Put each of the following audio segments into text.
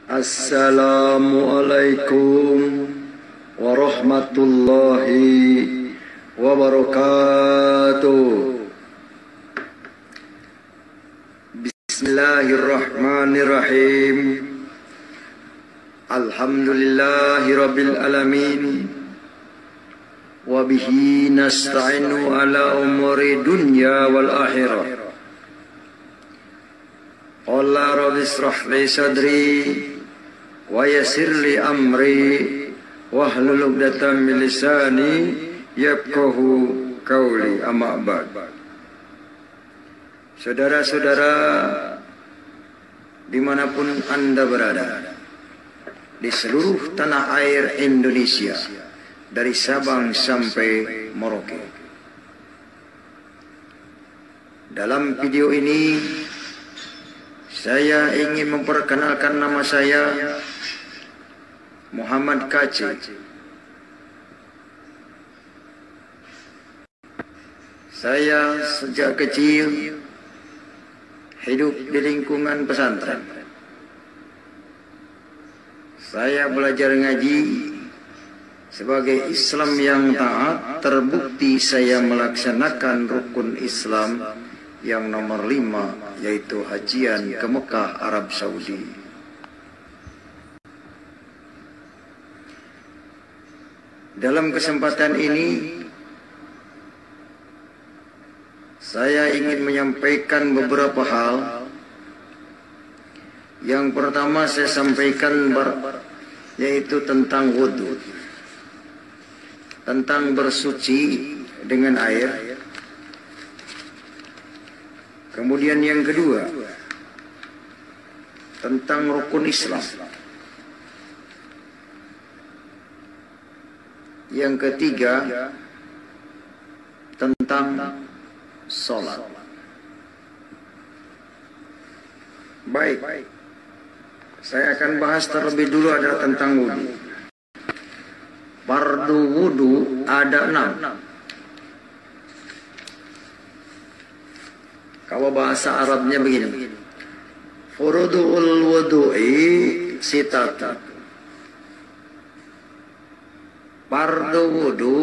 Assalamualaikum warahmatullahi wabarakatuh. Bismillahirrahmanirrahim. Alhamdulillahi rabbil alamin. Wabihi nasta'inu ala umuri dunya wal akhirah. Qala rabbi israh li sadri wa yassir li amri wahlul 'uqdatam min lisani yafqahu qawli. Amma ba'd. Saudara-saudara dimanapun Anda berada di seluruh tanah air Indonesia, dari Sabang sampai Merauke, dalam video ini saya ingin memperkenalkan nama saya Muhammad Kaci. Saya sejak kecil hidup di lingkungan pesantren. Saya belajar ngaji sebagai Islam yang taat. Terbukti saya melaksanakan rukun Islam yang nomor 5, yaitu hajian ke Mekah, Arab Saudi. Dalam kesempatan ini saya ingin menyampaikan beberapa hal. Yang pertama saya sampaikan yaitu tentang wudhu, tentang bersuci dengan air. Kemudian yang kedua tentang rukun Islam. Yang ketiga tentang sholat. Baik, saya akan bahas terlebih dulu adalah tentang wudhu. Fardu wudhu ada 6. Kalau bahasa Arabnya begini, furudul wudu'i sitatu. Fardu wudhu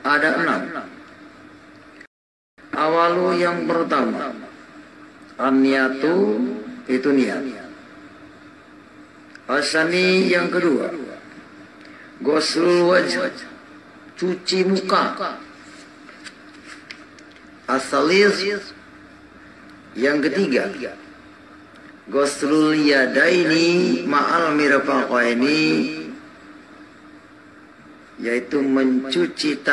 ada 6. Awalu yang pertama, an-niyatu, itu niat. Asani yang kedua, ghuslul wajh, cuci muka. Asalis yang ketiga, ghuslul yadaini ma'al mirfaqaini, yaitu mencuci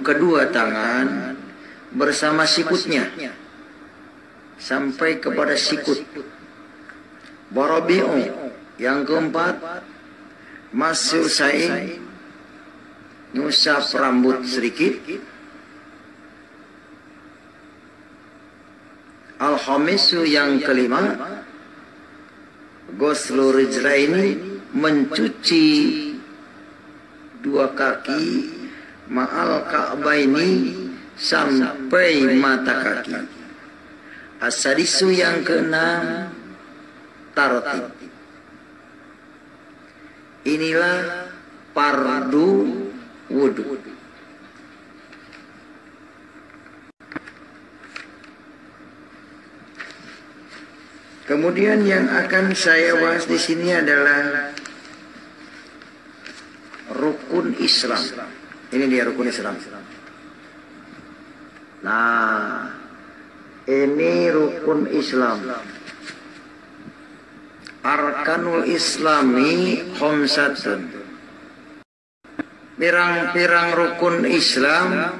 kedua tangan bersama sikutnya sampai kepada sikut. Barabi'u yang keempat, mas'ul sa'i, ngusap rambut sedikit. Al-khamisu yang kelima, ghuslu rijlaini, mencuci dua kaki, ma'al ka'baini, sampai mata kaki. As-sadisu yang keenam, tartib. Inilah fardu wudhu. Kemudian yang akan saya bahas di sini adalah rukun Islam. Ini dia rukun Islam. Nah, ini rukun Islam. Arkanul Islami khamsatun. Pirang-pirang rukun Islam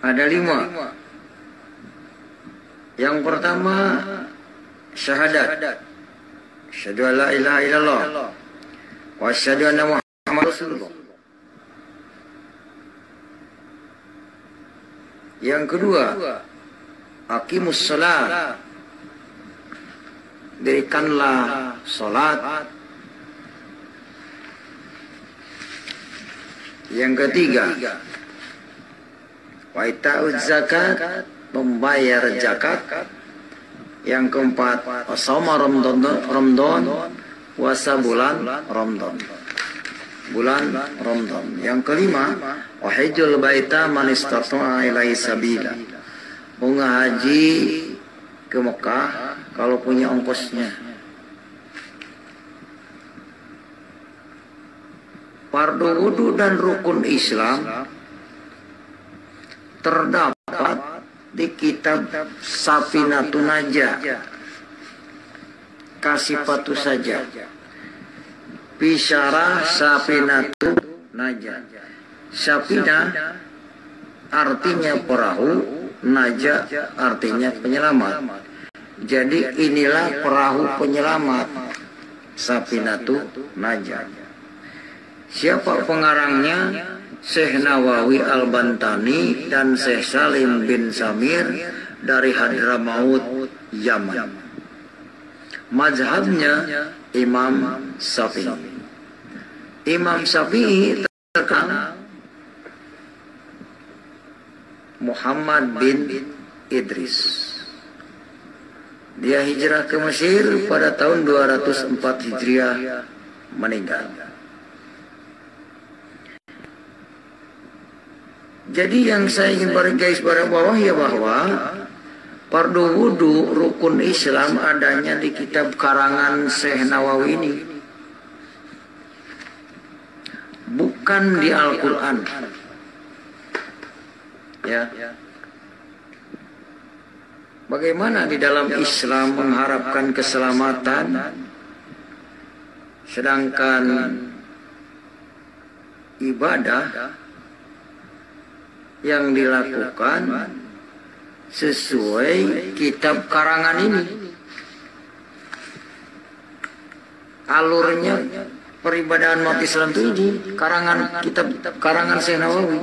ada 5. Yang pertama, syahadat. Asyhadu an la ilaha illallah wa asyhadu anna Muhammadar Rasulullah. Yang kedua, aqimus shalah. Dirikanlah salat. Yang ketiga, wa ita'uz zakat, membayar zakat. Yang keempat, shauma Ramadan puasa bulan Ramadan. Bulan Ramadan. Yang kelima, wahijul baita man istata'a ilaihi sabila. Haji ke Mekah kalau punya ongkosnya. Fardu wudu dan rukun Islam terdapat di kitab Safinatun Najah. Kasifatu saja. Bisyarah Safinatun Najah. Safinah artinya perahu, Najah artinya penyelamat. Jadi inilah perahu penyelamat, Safinatun Najah. Siapa pengarangnya? Syekh Nawawi Al-Bantani dan Syekh Salim bin Samir dari Hadramaut, Yaman. Mazhabnya Imam Syafi'i. Imam Syafi'i terkenal Muhammad bin Idris. Dia hijrah ke Mesir pada tahun 204 Hijriah, meninggal. Jadi yang saya ingin garis bawah ya bahwa fardu wudu rukun Islam adanya di kitab karangan Syekh Nawawi ini, bukan di Al-Quran. Ya. Bagaimana di dalam Islam mengharapkan keselamatan, sedangkan ibadah yang dilakukan sesuai kitab karangan ini. Alurnya peribadahan umat Islam itu ini karangan kitab karangan Syekh Nawawi.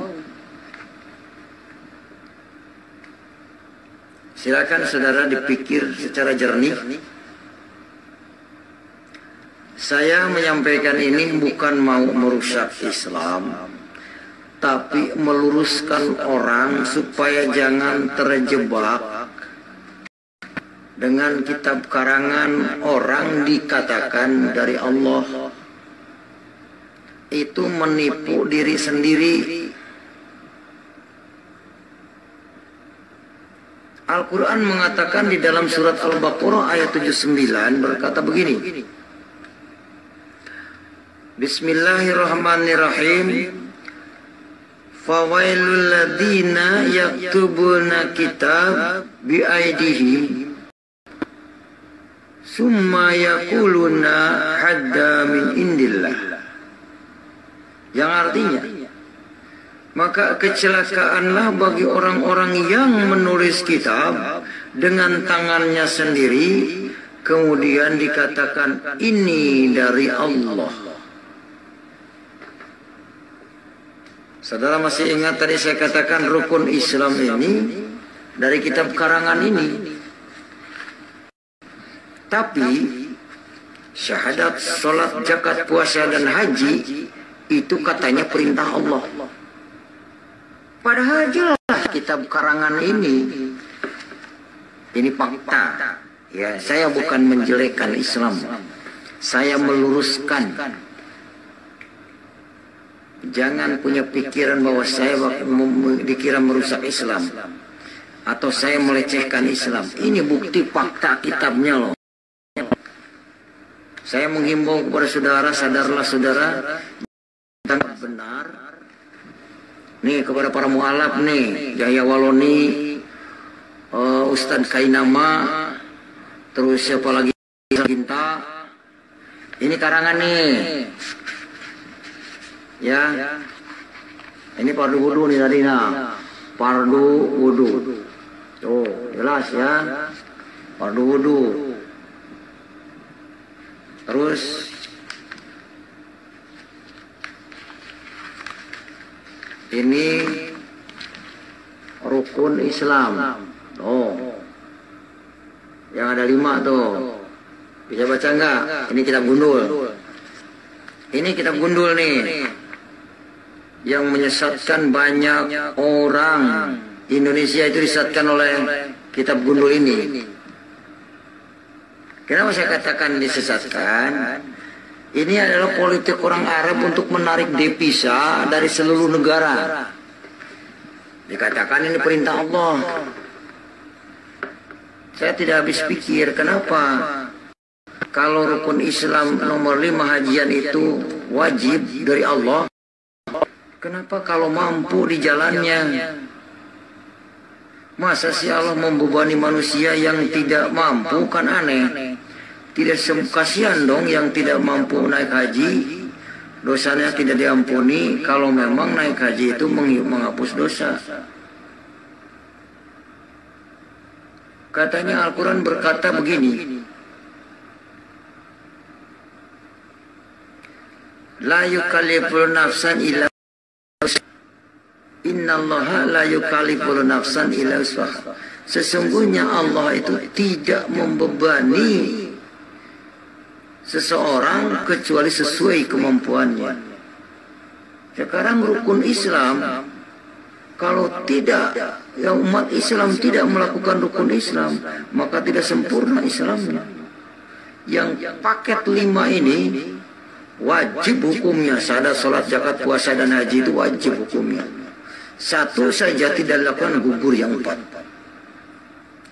Silakan saudara dipikir secara jernih. Saya menyampaikan ini bukan mau merusak Islam, tapi meluruskan orang supaya jangan terjebak dengan kitab karangan orang dikatakan dari Allah. Itu menipu diri sendiri. Al-Quran mengatakan di dalam surat Al-Baqarah ayat 79 berkata begini. Bismillahirrahmanirrahim. Fawailul ladina yaktubuna kitab biaidihim summa yakuluna hadda min indillah. Yang artinya, maka kecelakaanlah bagi orang-orang yang menulis kitab dengan tangannya sendiri, kemudian dikatakan ini dari Allah. Saudara masih ingat tadi saya katakan rukun Islam ini dari kitab karangan ini. Tapi syahadat, sholat, zakat, puasa, dan haji itu katanya perintah Allah. Padahal jelas kitab karangan ini fakta. Ya, saya bukan menjelekkan Islam. Saya meluruskan. Jangan punya pikiran bahwa saya dikira merusak Islam atau saya melecehkan Islam. Ini bukti fakta kitabnya loh. Saya menghimbau kepada saudara, sadarlah saudara, dan benar. Nih kepada para mualaf nih, Yahya Waloni, Ustadz Kainama, terus siapa lagi, Cinta. Ini karangan nih. Ya, ini fardu wudu nih tadi, nah, fardu wudu, tuh jelas ya, fardu wudu. Terus ini rukun Islam, oh, yang ada 5 tuh, bisa baca nggak? Ini kitab gundul, ini kitab gundul nih. Yang menyesatkan banyak orang Indonesia itu disesatkan oleh kitab gundul ini. Kenapa saya katakan disesatkan? Ini adalah politik orang Arab untuk menarik devisa dari seluruh negara. Dikatakan ini perintah Allah. Saya tidak habis pikir kenapa kalau rukun Islam nomor 5 hajian itu wajib dari Allah, kenapa kalau mampu di jalannya? Masa sih Allah membebani manusia yang tidak mampu? Kan aneh. Tidak kasihan dong yang tidak mampu naik haji, dosanya tidak diampuni kalau memang naik haji itu menghapus dosa. Katanya Al-Quran berkata begini, la yukallifu nafsan illa innallaha la yukallifu nafsan illa wus'aha. Sesungguhnya Allah itu tidak membebani seseorang kecuali sesuai kemampuannya. Sekarang rukun Islam, kalau tidak, ya umat Islam tidak melakukan rukun Islam, maka tidak sempurna Islamnya. Yang paket 5 ini wajib hukumnya, syahadat, salat, zakat, puasa dan haji itu wajib hukumnya. Satu saja tidak dilakukan, gugur yang 4.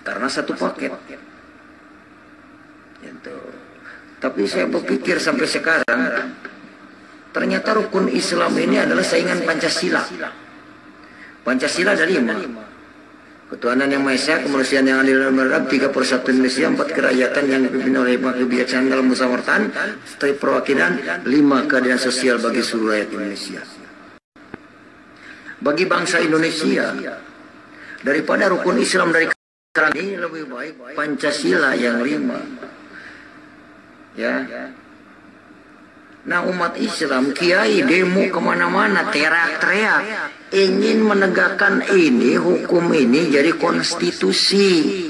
Karena satu paket. Gitu. Tapi saya berpikir sampai sekarang, ternyata rukun Islam ini adalah saingan Pancasila. Pancasila ada 5. Ketuhanan yang Maha Esa, kemanusiaan yang adil dan beradab, 3 persatuan Indonesia, 4 kerakyatan yang dipimpin oleh kebijaksanaan dalam musyawaratan, 3 perwakilan, 5 keadilan sosial bagi seluruh rakyat Indonesia. Bagi bangsa Indonesia, daripada rukun Islam dari sekarang ini lebih baik Pancasila yang 5. Ya. Nah, umat Islam, kiai demo kemana-mana, teriak-teriak, ingin menegakkan ini, hukum ini jadi konstitusi.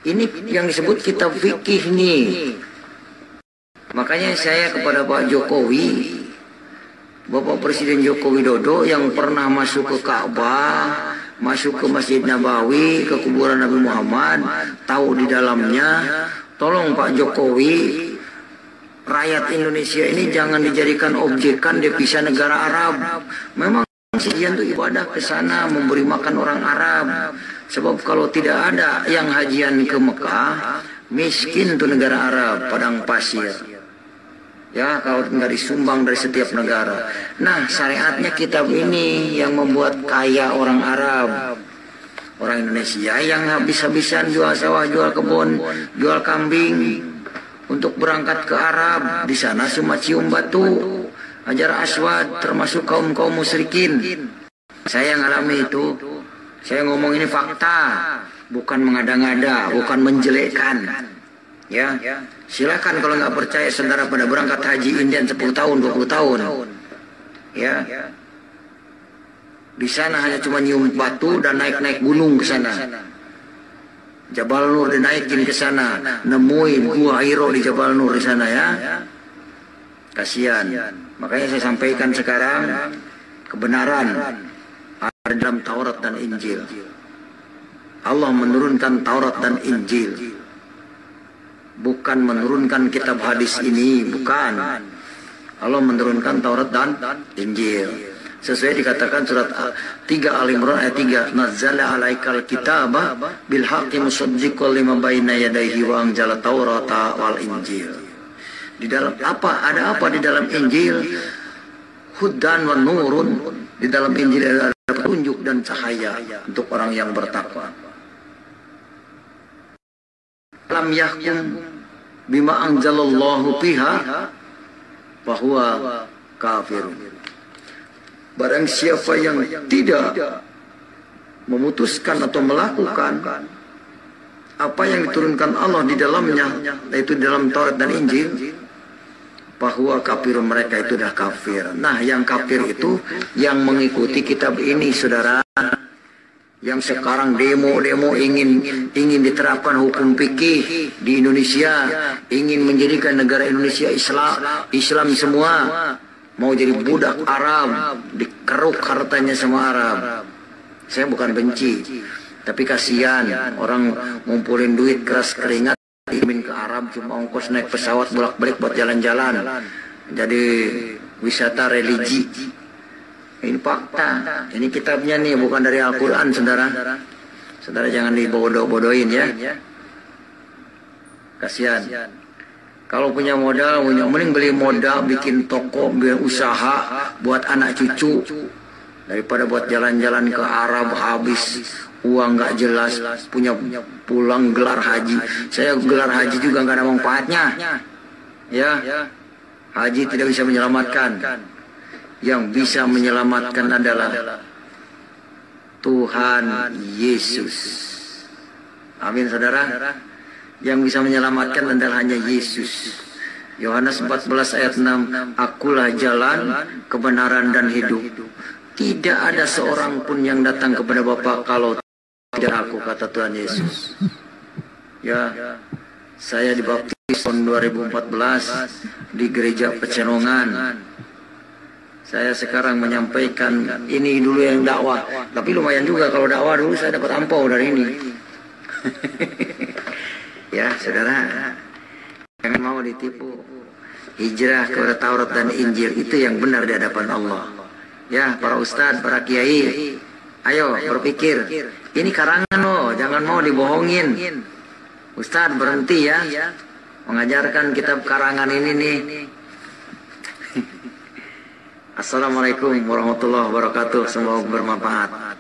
Ini yang disebut kitab fikih nih. Makanya saya kepada Pak Jokowi, Bapak Presiden Joko Widodo yang pernah masuk ke Ka'bah, masuk ke Masjid Nabawi, ke kuburan Nabi Muhammad, tahu di dalamnya. Tolong Pak Jokowi, rakyat Indonesia ini jangan dijadikan objekan devisa negara Arab. Memang hajian itu ibadah ke sana, memberi makan orang Arab. Sebab kalau tidak ada yang hajian ke Mekah, miskin tuh negara Arab, padang pasir. Ya, kalau nggak disumbang dari setiap negara. Nah, syariatnya kitab ini yang membuat kaya orang Arab. Orang Indonesia yang habis-habisan jual sawah, jual kebun, jual kambing untuk berangkat ke Arab. Di sana cuma cium batu, Hajar Aswad, termasuk kaum-kaum musyrikin. Saya ngalami itu. Saya ngomong ini fakta, bukan mengada-ngada, bukan menjelekkan. Ya, silakan kalau nggak percaya saudara pada berangkat haji Indian 10 tahun, 20 tahun. Ya. Di sana hanya cuma nyium batu dan naik-naik gunung ke sana. Jabal Nur dinaikin ke sana, nemuin gua Hiro di Jabal Nur di sana ya. Kasihan. Makanya saya sampaikan sekarang kebenaran ada dalam Taurat dan Injil. Allah menurunkan Taurat dan Injil. Bukan menurunkan kitab hadis ini, bukan. Allah menurunkan Taurat dan Injil. Sesuai dikatakan surat 3 Al-Imran ayat 3, nazzala alaikal kitaba bil haqqi musaddiqan lima baina yadayhi wa anzala taurata wal injil. Di dalam apa? Ada apa di dalam Injil? Hudan wa nurun. Di dalam Injil ada petunjuk dan cahaya untuk orang yang bertakwa. Lam yahkum bima anzalallahu fiha bahwa kafirun. Barang siapa yang tidak memutuskan atau melakukan apa yang diturunkan Allah di dalamnya, yaitu dalam Taurat dan Injil, bahwa kafir mereka itu dah kafir. Nah, yang kafir itu yang mengikuti kitab ini, saudara. Yang sekarang demo-demo ingin diterapkan hukum fikih di Indonesia, ingin menjadikan negara Indonesia Islam semua. Mau jadi budak Arab, dikeruk hartanya sama Arab. Saya bukan benci, tapi kasihan orang ngumpulin duit keras keringat ingin ke Arab cuma ongkos naik pesawat bolak-balik buat jalan-jalan. Jadi wisata religi. Ini fakta. Ini kitabnya nih, bukan dari Al-Quran, saudara. Saudara jangan dibodoh-bodohin ya. Kasihan. Kalau punya modal, mending beli modal, bikin toko, bikin usaha buat anak cucu. Daripada buat jalan-jalan ke Arab habis uang nggak jelas, punya pulang gelar haji. Saya gelar haji juga nggak ada manfaatnya. Ya, haji tidak bisa menyelamatkan. Yang bisa menyelamatkan adalah Tuhan Yesus. Amin, saudara. Yang bisa menyelamatkan adalah hanya Yesus. Yohanes 14 ayat 6, Akulah jalan, kebenaran dan hidup. Tidak ada seorang pun yang datang kepada Bapa kalau tidak aku, kata Tuhan Yesus. Ya, saya dibaptis tahun 2014 di gereja Pecenongan. Saya sekarang menyampaikan ini dulu yang dakwah, tapi lumayan juga kalau dakwah dulu saya dapat ampau dari ini. Ya, saudara, jangan mau ditipu. Hijrah kepada Taurat dan Injil itu yang benar di hadapan Allah. Ya, para ustadz, para kiai, ayo berpikir. Ini karangan loh, jangan mau dibohongin. Ustadz berhenti ya, mengajarkan kitab karangan ini nih. Assalamualaikum warahmatullahi wabarakatuh. Semoga bermanfaat.